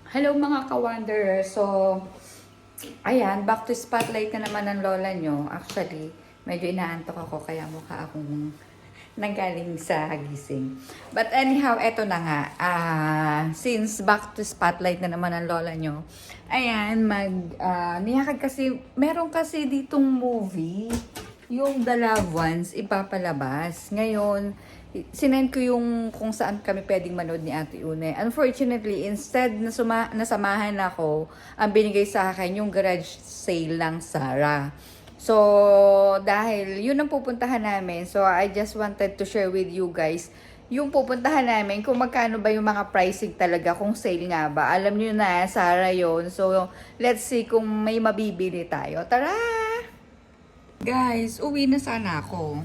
Hello mga ka-wanderer. So, ayan, back to spotlight na naman ng lola nyo. Actually, medyo inaantok ako kaya mukha akong nanggaling sa gising. But anyhow, eto na nga. Since back to spotlight na naman ng lola nyo, ayan, niyakag kasi, meron kasi ditong movie, yung The Loved Ones, ipapalabas. Ngayon, sinend ko yung kung saan kami pwedeng manood ni Ate Une. Unfortunately, instead na nasamahan ako, ang binigay sa akin yung garage sale ng Zara. So, dahil yun ang pupuntahan namin, so I just wanted to share with you guys yung pupuntahan namin, kung magkano ba yung mga pricing talaga, kung sale nga ba. Alam niyo na, Zara yun. So, let's see kung may mabibili tayo. Tara! Guys, uwi na sana ako.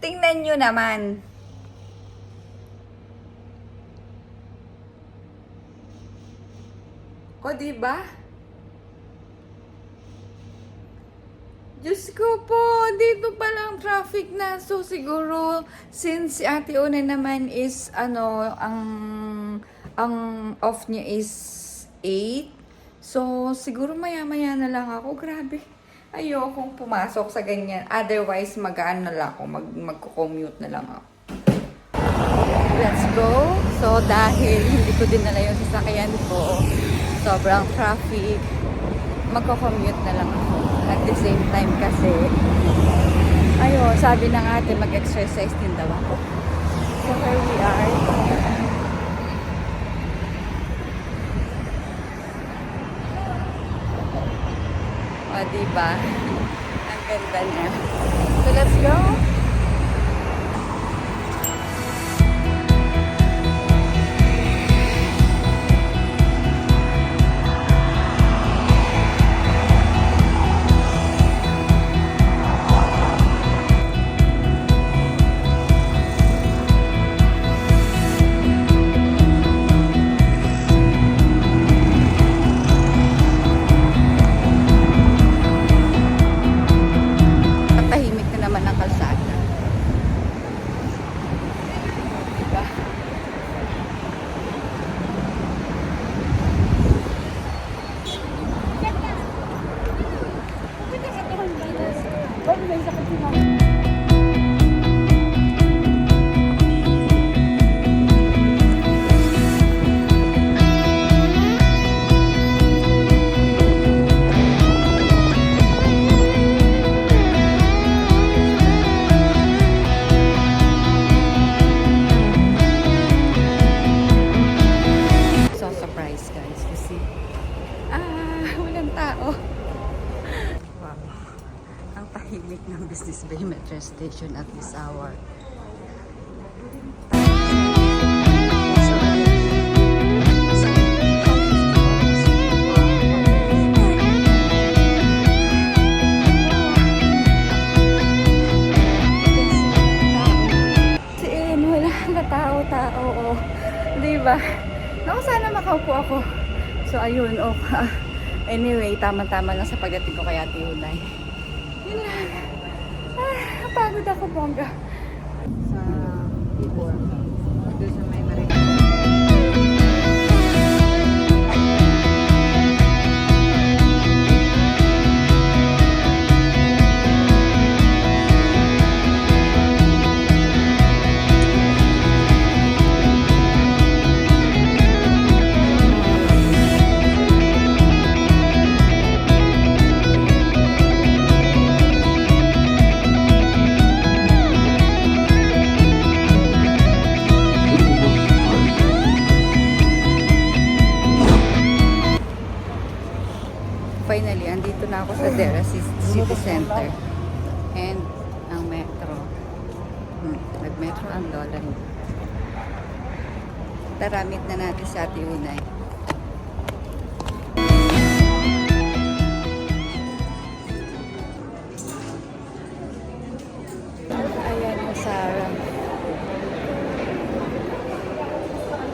Tingnan nyo naman. O, diba? Diyos ko po, dito pa lang traffic na. So, siguro, since si Ate Une naman is, ang off niya is 8. So, siguro maya-maya na lang ako. Grabe. Ayokong pumasok sa ganyan. Otherwise, mag-ano na lang ako. Magko-commute na lang ako. Let's go. So, dahil hindi ko din nala yung sasakyan ko, sobrang traffic, magko-commute na lang ako. At the same time kasi, ayun, sabi ng ate, mag-exercise din daw ako. So, here we are. O, diba? Ang ganda niya. So, let's go! Business Bay Metro Station at this hour. Wala na tao-tao. Oh. Diba? Naku, sana makaupo ako. So, ayun. Oh. Anyway, tama-tama lang sa pagdating ko kay Ate Unay. Yun lang. Napagod ako, bongga. Sa Ibor. Doon sa may Marikina. Finally, andito na ako sa Dera City Center. And ang metro. Nag-metro ang lola niya. Taramit na natin sa Ate Unay. Ayan ang Zara.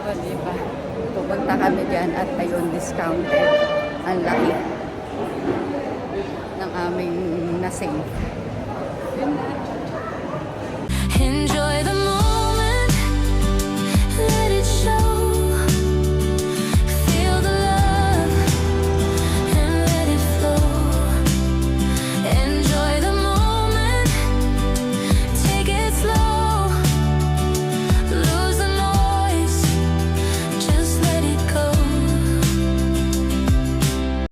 O, diba? Pupunta kami dyan at ayun, discounted. Ang laki ng aming na-save.